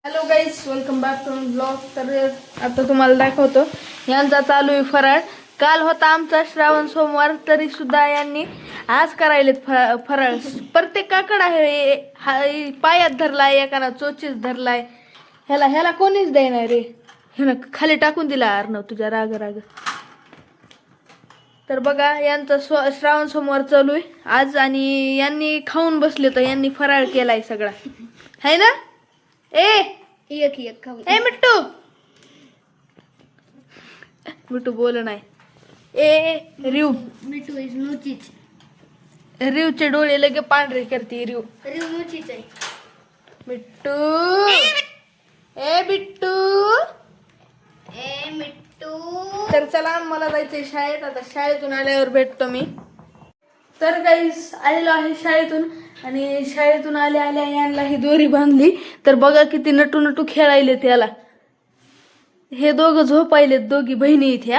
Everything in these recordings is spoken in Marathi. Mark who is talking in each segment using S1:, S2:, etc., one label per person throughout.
S1: Hello guys, welcome back to blog. तर आता तुम्हाला दाखवतो यांचा चालू आहे फराळ. काल होता आमचा श्रावण सोमवार, तरी सुद्धा यांनी आज करायलेत फराळ. प्रत्येकाकडे आहे, पायात धरलाय, एकाला चोचीच धरलाय. ह्याला कोणीच देणार रे. ह्यानं खाली टाकून दिला अर्णव तुझ्या राग राग. तर बघा यांचा श्रावण सोमवार चालू आहे आज, आणि यांनी खाऊन बसले तर यांनी फराळ केलाय सगळा, है ना? एक खाऊ. मिट्टू बोल नाही. रिव
S2: मिठू इज नोचीच.
S1: रिवचे डोळे लगे पांढरे करते. रिव
S2: नोचीच आहे.
S1: मिट्टू बिट्टू.
S2: मिठू.
S1: तर चला, मला जायचंय शाळेत. आता शाळेतून आल्यावर भेटतो मी. तर गाईस, आलेलो आहे शाळेतून, आणि शाळेतून आल्या यांना ही दोरी बांधली. तर बघा किती नटू नटू खेळायले त्याला. हे दोघं झोपायलेत, दोघी बहिणी इथे.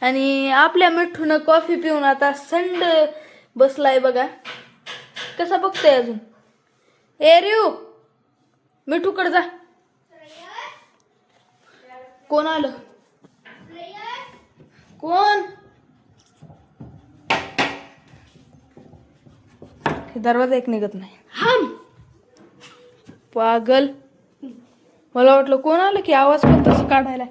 S1: आणि आपल्या मिठून कॉफी पिऊन आता संड बसलाय. बघा कसा बघतोय अजून. रिव, मिठूकडे जा. कोण आलं? कोण? दरवाजा एक निघत नाही. पागल, मला वाटलं कोण आलं की आवाज पण तसं काढायला.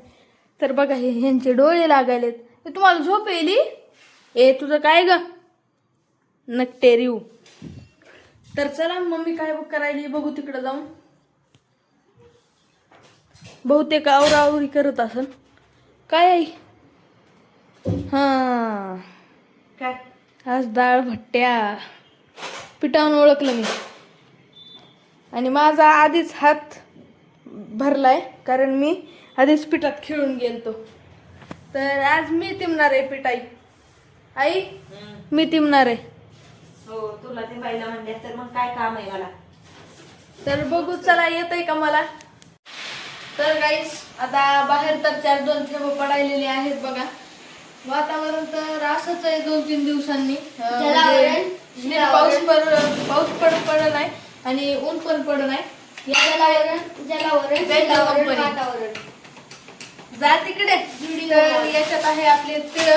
S1: तर बघा ह्यांचे डोळे लागायलेत. तुम्हाला झोप येईल? तुझं काय ग नकटे रिव. तर चला, मम्मी काय करायली बघू तिकडे जाऊन. बहुतेक आवरावरी करत असन. काय आहे? हा,
S2: काय
S1: आज डाळ भट्ट्या पिठावून ओळखलं मी. आणि माझा आधीच हात भरलाय, कारण मी आधीच पिठात खेळून गेलतो. तर आज मी तिमणार आहे पिठाई. आई, मी तिमणार आहे.
S3: हो, तुला ते बाईला म्हणले तर मग काय काम आहे मला.
S1: तर बघू, चला येतंय का मला. तर गाईस, आता बाहेर तर 4-2 थेंब पडायलेले आहेत. बघा वातावरण तर असंच आहे 2-3 दिवसांनी. पाऊस पडत नाही आणि ऊन पण पडत नाही.
S2: वातावरण
S1: जा तिकडे. तर याच्यात आहे आपले तिळ.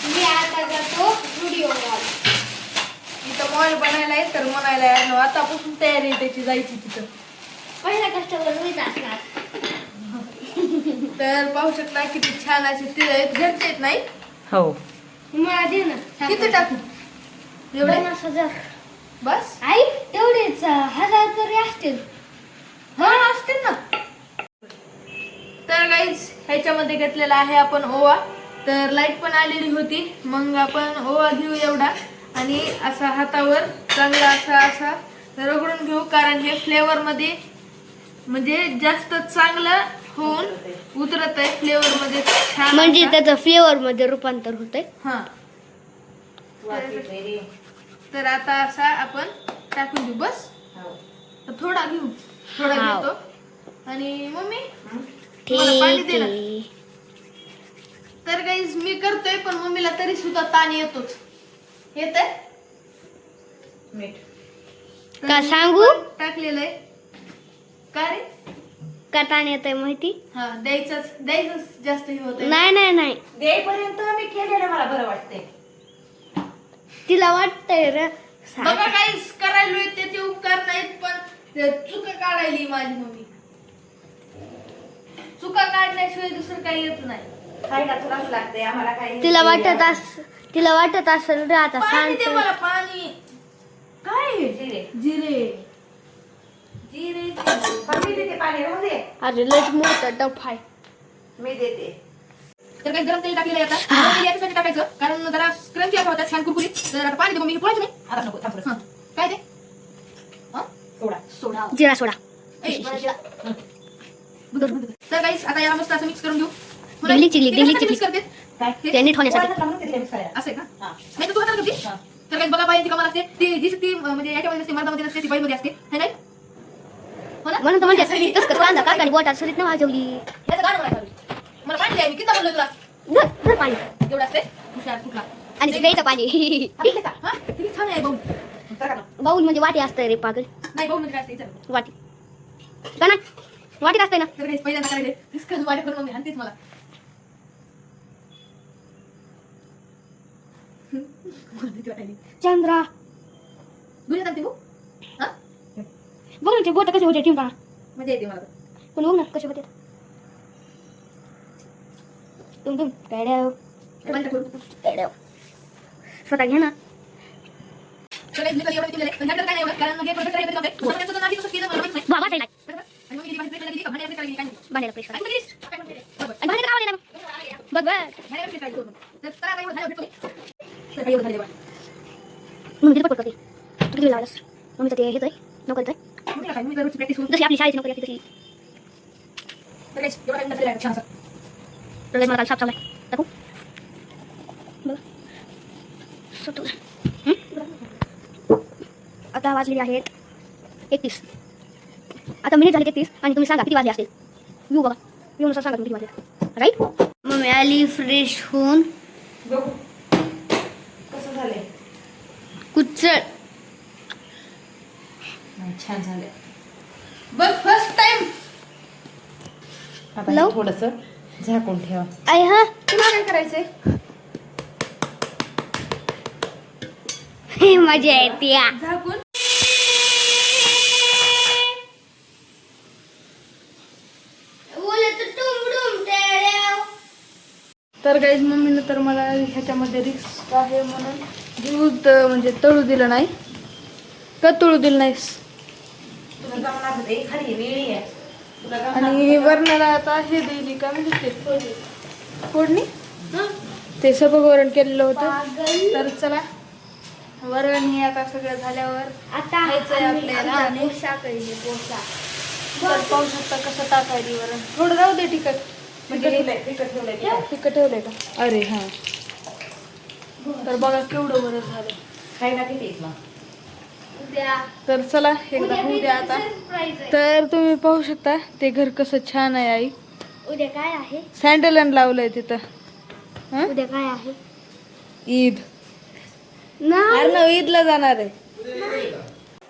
S2: मी आता जातो व्हिडिओ कॉल.
S1: इथं मॉल बनायला आहे, तर म्हणायला आहे आतापासून तयारी आहे त्याची, जायची तिथं.
S2: पहिला कस्टमर मीच असणार.
S1: तर पाहू शकता किती छान असे तिळ आहेत. घरचे आहेत नाही?
S3: हो.
S2: मला दे ना.
S1: किती टाकू? एवढे
S2: 50,000
S1: बस?
S2: आई, तेवढेच 1000 तरी असतील.
S1: हा, असतील ना. तर गाईज, ह्याच्यामध्ये घेतलेला आहे आपण ओवा. तर लाईट पण आलेली होती, मग आपण ओवा घेऊ एवढा, आणि असा हातावर चांगला असा रगडून घेऊ, कारण हे फ्लेवर मध्ये म्हणजे जास्त चांगलं होऊन उतरत आहे. फ्लेवर मध्ये छान,
S2: म्हणजे त्याचं फ्लेवर मध्ये रूपांतर होतंय.
S1: हा. तर आता असा आपण टाकून घेऊ. बस थोडा घेऊ, थोडा घेतो. आणि मम्मी मला पाणी दे ना. तर गाईज, मी करतोय, पण मम्मीला तरी सुद्धा ताण येतोच. येत आहे
S3: मीठ
S2: का सांगू?
S1: टाकलेलं आहे का रे?
S2: का ताण येतंय माहिती?
S1: हा, द्यायचंच जास्त हे होत.
S2: नाही
S3: देईपर्यंत मी केलेलं मला बरं वाटतंय.
S2: तिला वाटतंय रे.
S1: बघा गाईज, करायलोय त्याचे उपकार नाहीत, पण चुका काढायली माझी मम्मी. चुका काढण्याशिवाय दुसरं काही येत नाही.
S3: काय का तुलाच लागतंय, आम्हाला काही.
S2: तिला वाटत असेल रे आता
S1: पाणी दे
S2: सांगते.
S1: मला, पाणी. काय?
S3: जिरे
S1: जिरे.
S3: पण मी देते पाणी, राहू दे.
S2: अरे लय मोठा डफ आहे.
S3: मी देते.
S1: तर काही गरम तेल टाकलेलं आहे आता. गरम तेल याच्यासाठी टाकायचं, कारण जरा क्रंची असं होतात, छान कुरकुरीत. तर आता पाणी दे मम्मी. पोळायचं नाही
S3: आता नको, थांब थोडं.
S1: हा. काय ते?
S3: सोडा.
S2: जिरा सोडा.
S1: तर गाईस, आता याला मस्त असं मिक्स करून घेऊ.
S2: डिंगली चिकली.
S1: मिक्स करते
S3: काय
S2: ते नीट होण्यासाठी.
S1: असं आहे का?
S3: हा.
S1: नाही तर तू हातात करते.
S3: हा.
S1: तर काही बघा, बाईची कमाल असते ती, जी शक्ती म्हणजे याच्यामध्ये नसते, मर्दामध्ये नसते, ती बाईमध्ये असते, है नाही? हो ना?
S2: म्हणून तर म्हणते तसं कांदा काकाने बोटात सरीत नाही वाजवली.
S1: याचं गाणं म्हणायचं. मला पाणी द्या, मी किती बोललो तुला.
S2: धर पाणी.
S1: एवढं असते हुशार कुठला.
S2: आणि ते प्यायचं पाणी.
S1: हा, किती छान आहे भाऊ.
S2: बाऊल म्हणजे वाटी असतं रे पागल.
S1: नाही, भाऊ म्हणजे काय असते, चल.
S2: वाटी. का नाही वाटीत असतंय ना.
S1: तर काही पहिल्यांदा करायले डिस्कस वाटे करून मम्मी आणतेच मला. मला भीती वाटायली.
S2: चंद्रा
S1: दुनिया आणते हा
S2: बघ ना ते बोट कसे होते ठेवून का
S1: मजा येते मला.
S2: पण बघ ना कसे होते. तुम तुम टॅड्याव टॅड्याव स्वतः घे ना. बाबा काय भांड्याला प्रेस करा. आणि भांड्याला काय ना बघ बघ मम्मी तिथे पटपट करते. तू किती लावलास मम्मीचं ते हेच आहे नोकरीचं आहे जशी आपली शाळेची नोकरी असते तशी. तर मला काल साप चावलाय टाकू बघ सुटू. आता वाजलेली आहेत 31. आता मिनिट झाले 31 आणि तुम्ही सांगा किती वाजले असतील. येऊ बघा येऊन सांगा तुम्ही किती वाजले राईट. मम्मी आली फ्रेश होऊन
S3: बघू कसं झालंय.
S2: कुचळ
S3: छान झालंय.
S1: बघ फर्स्ट टाइम.
S3: आता
S2: लावू?
S3: थोडस झाकून ठेवा.
S2: आई हा
S1: तुला काय करायचंय.
S2: हे मजा येते या.
S1: झाकून तर काहीच मम्मीनं तर मला ह्याच्यामध्ये रिस्क आहे म्हणून दूध म्हणजे तळू दिलं नाही. का तळू दिलं नाहीस.
S3: तुला जमणार नाही खाली वेळी आहे तुला
S1: आणि वरणाला आता हे दिली का म्हणजे ते फोडणी ते सगळं वरण केलेलं होतं. तर चला वरण हे आता सगळं झाल्यावर
S2: आता
S1: खायचंय आपल्याला. आणि तर पाहू शकता कसं टाकायली वरण. थोडं राहू दे तिखट म्हणजे तिखट ठेवलंय का. अरे हा तर बघा केवढं वरण झालं.
S3: खायला किती मग.
S1: तर चला एकदा होऊ द्या आता. तर तुम्ही पाहू शकता ते घर कसं छान आहे. आई
S2: उद्या काय आहे
S1: सँडलन लावलंय तिथं. हं?
S2: उद्या काय आहे
S1: ईद.
S2: नाही
S1: अरे ना ईदला जाणार आहे.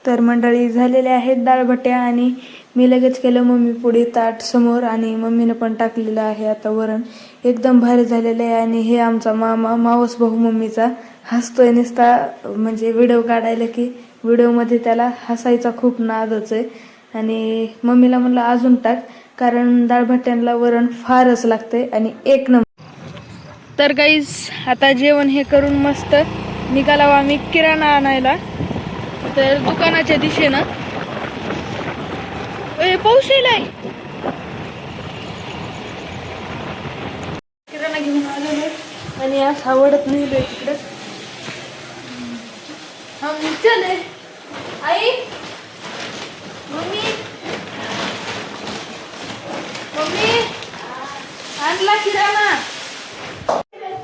S1: तर मंडळी झालेले आहेत डाळभट्या आणि मी लगेच केलं मम्मी पुढे ताट समोर आणि मम्मीनं पण टाकलेलं आहे आता वरण. एकदम भारी झालेलं आहे. आणि हे आमचा मामा मावस भाऊ मम्मीचा हसतोय नुसता म्हणजे व्हिडिओ काढायला की व्हिडिओमध्ये त्याला हसायचा खूप नादच आहे. आणि मम्मीला म्हणलं अजून टाक कारण डाळभट्यांना वरण फारच लागतंय आणि एक नंबर. तर गाईज आता जेवण हे करून मस्त निघाला आम्ही किराणा आणायला. तर दुकानाच्या दिशेनं पाऊस येईल. किराणा घेऊन आलेलो आणि आज आवडत नेलोय तिकडं. चले आई मम्मी मम्मी आणला किराणा.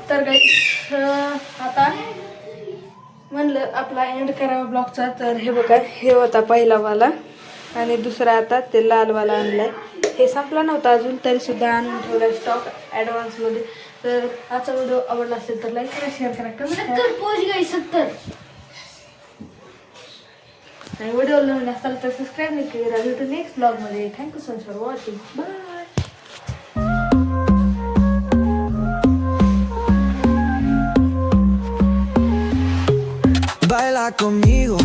S1: तर गाईस आता म्हणलं आपला एंड करावा ब्लॉगचा. तर हे बघा हे होता पहिला वाला आणि दुसरा आता ते लालवाला आणलाय. हे संपला नव्हता अजून तरी सुद्धा आणून ठेवलाय स्टॉक ॲडव्हान्समध्ये. तर आजचा व्हिडिओ आवडला असेल तर लाईक करा शेअर करा कमेंट करा. आणि व्हिडिओ नवीन असाल तर सबस्क्राईब नक्की करा. भेटू नेक्स्ट ब्लॉगमध्ये. Thank you so much for watching. Bye.
S4: Baila conmigo